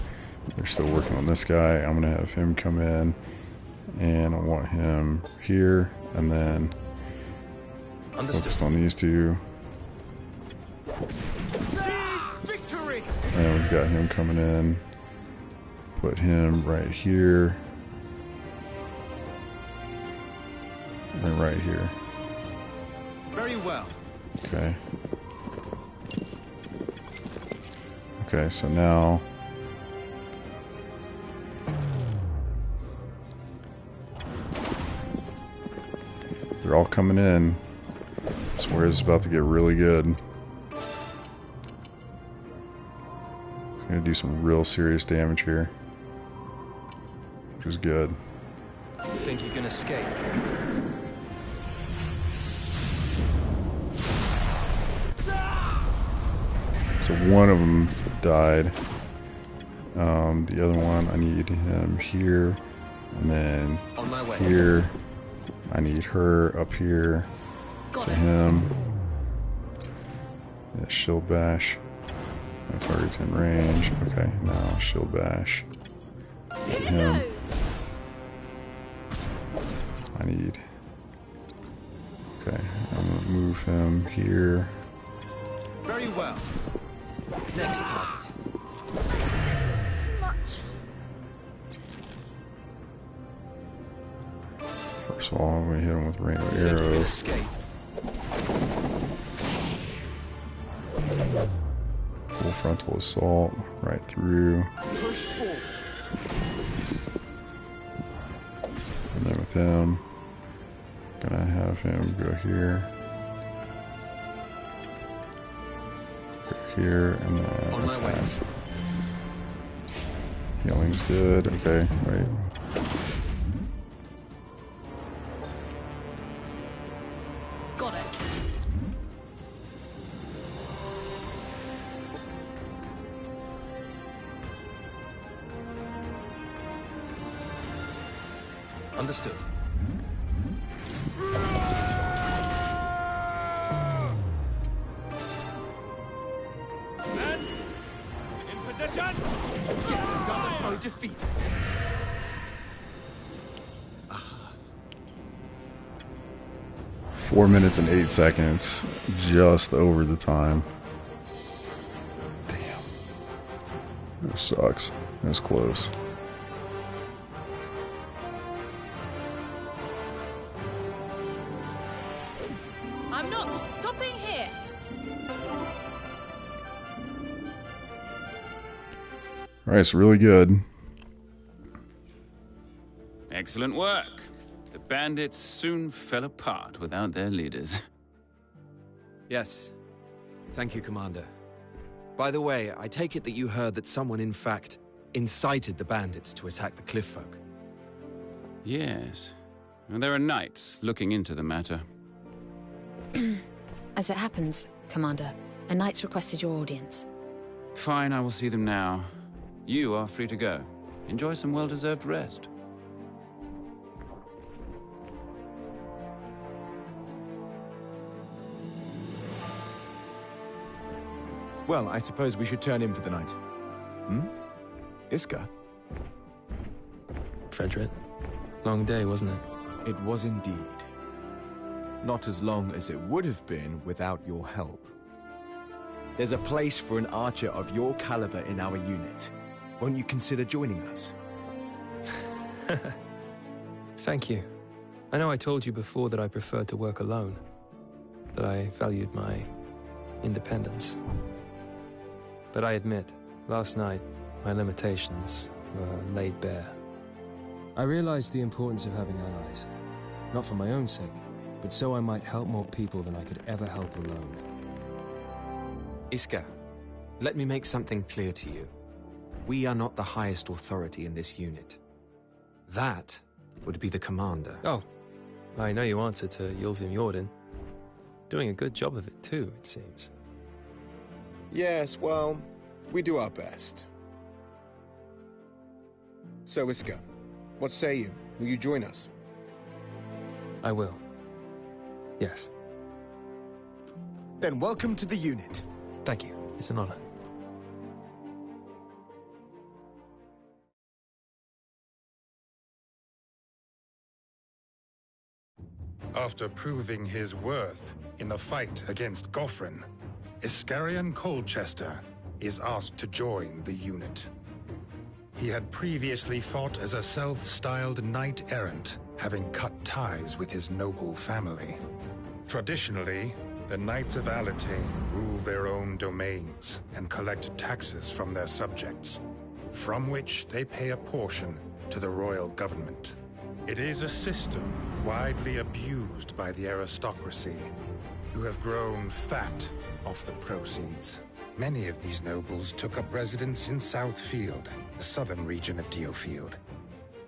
They're still working on this guy. I'm going to have him come in, and I want him here, and then focused on these two. Victory! And we've got him coming in. Put him right here. And then right here. Very well. Okay. Okay, so now they're all coming in. I swear it's about to get really good. It's gonna do some real serious damage here, which is good. You think you can escape? So one of them died. The other one, I need him here, and then On my way. here. I need her up here to him. Yeah, shield bash. That target's in range. Okay, now shield bash. To him. I need. Okay, I'm gonna move him here. Very well. Next target. Much. First of all, I'm gonna hit him with rain of You think you can arrows. escape? Full frontal assault right through. Push forward. And then with him, gonna have him go here. Go here, and then On my way. attack. Healing's good. Okay, wait. Got it. Understood. Men, in position. Get another foe defeated. 4 minutes and 8 seconds, just over the time. Damn. That sucks. It was close. I'm not stopping here. Alright, so really good. Excellent work. The bandits soon fell apart without their leaders. Yes. Thank you, Commander. By the way, I take it that you heard that someone, in fact, incited the bandits to attack the cliff folk. Yes. And there are knights looking into the matter. As it happens, Commander, a knight's requested your audience. Fine, I will see them now. You are free to go. Enjoy some well-deserved rest. Well, I suppose we should turn in for the night. Iska? Frederick, long day, wasn't it? It was indeed. Not as long as it would have been without your help. There's a place for an archer of your caliber in our unit. Won't you consider joining us? Thank you. I know I told you before that I preferred to work alone, that I valued my independence. But I admit, last night, my limitations were laid bare. I realized the importance of having allies, not for my own sake, but so I might help more people than I could ever help alone. Iska, let me make something clear to you. We are not the highest authority in this unit. That would be the commander. Oh, I know you answer to Yulzim Jordan. Doing a good job of it too, it seems. Yes, well, we do our best. So, Iska, what say you? Will you join us? I will. Yes. Then welcome to the unit. Thank you. It's an honor. After proving his worth in the fight against Goffrin, Iskarion Colchester is asked to join the unit. He had previously fought as a self-styled knight-errant, having cut ties with his noble family. Traditionally, the Knights of Alatain rule their own domains and collect taxes from their subjects, from which they pay a portion to the royal government. It is a system widely abused by the aristocracy, who have grown fat off the proceeds. Many of these nobles took up residence in Southfield, the southern region of DioField.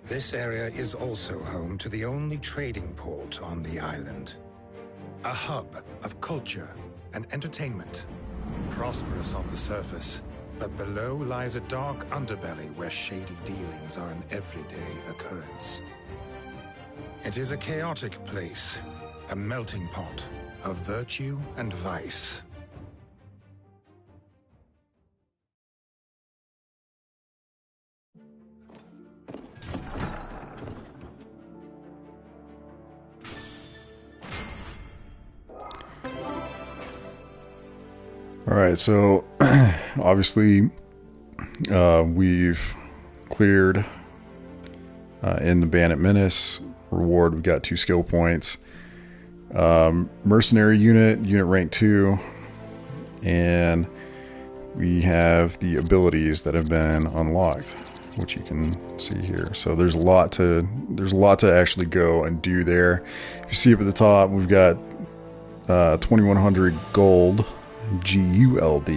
This area is also home to the only trading port on the island. A hub of culture and entertainment, prosperous on the surface, but below lies a dark underbelly where shady dealings are an everyday occurrence. It is a chaotic place, a melting pot of virtue and vice. Alright, so obviously we've cleared in the Bandit Menace. Reward, we've got 2 skill points. Mercenary unit rank 2, and we have the abilities that have been unlocked, which you can see here. So there's a lot to actually go and do there. If you see up at the top, we've got 2100 gold, GULD,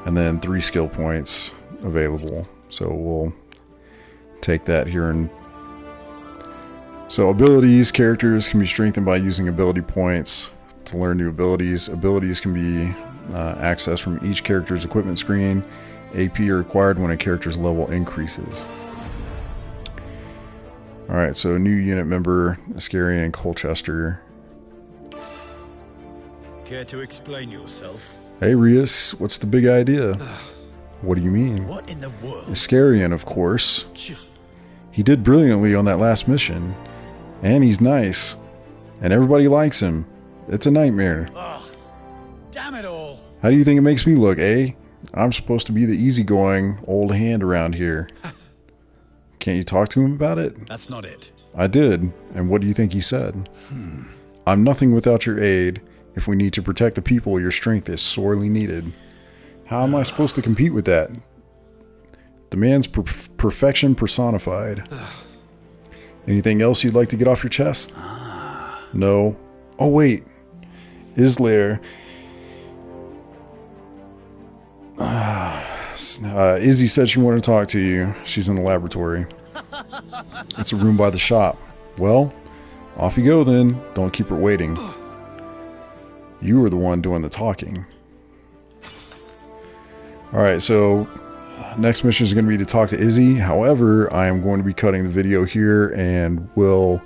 and then 3 skill points available. So we'll take that here. And so abilities, characters can be strengthened by using ability points to learn new abilities. Abilities can be accessed from each character's equipment screen. AP are required when a character's level increases. Alright, so new unit member, Ascarian Colchester. Care to explain yourself? Hey Rius, what's the big idea? What do you mean? What in the world? Ascarian, of course. He did brilliantly on that last mission. And he's nice. And everybody likes him. It's a nightmare. Ugh, damn it all. How do you think it makes me look, eh? I'm supposed to be the easygoing old hand around here. Can't you talk to him about it? That's not it. I did. And what do you think he said? I'm nothing without your aid. If we need to protect the people, your strength is sorely needed. How am I supposed to compete with that? The man's perfection personified. Anything else you'd like to get off your chest? No. Oh wait. Islair. Izzy said she wanted to talk to you. She's in the laboratory. It's a room by the shop. Well, off you go then. Don't keep her waiting. You were the one doing the talking. Alright, so next mission is going to be to talk to Izzy. However, I am going to be cutting the video here, and we'll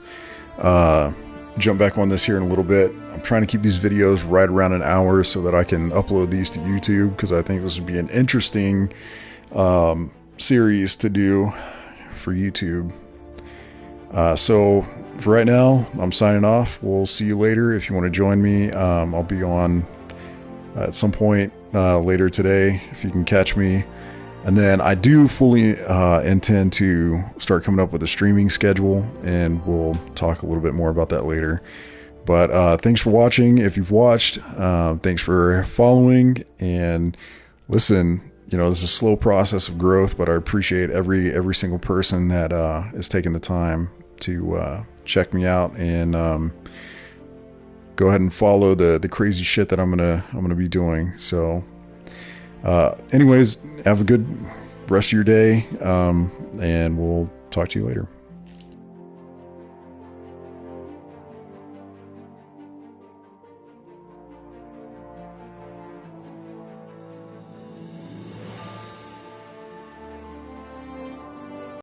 jump back on this here in a little bit. I'm trying to keep these videos right around an hour so that I can upload these to YouTube, because I think this would be an interesting series to do for YouTube. So for right now, I'm signing off. We'll see you later. If you want to join me, I'll be on at some point later today, if you can catch me. And then I do fully intend to start coming up with a streaming schedule, and we'll talk a little bit more about that later. But thanks for watching. If you've watched, thanks for following. And listen, you know, this is a slow process of growth, but I appreciate every single person that is taking the time to check me out, and go ahead and follow the crazy shit that I'm gonna be doing. So anyways, have a good rest of your day, and we'll talk to you later.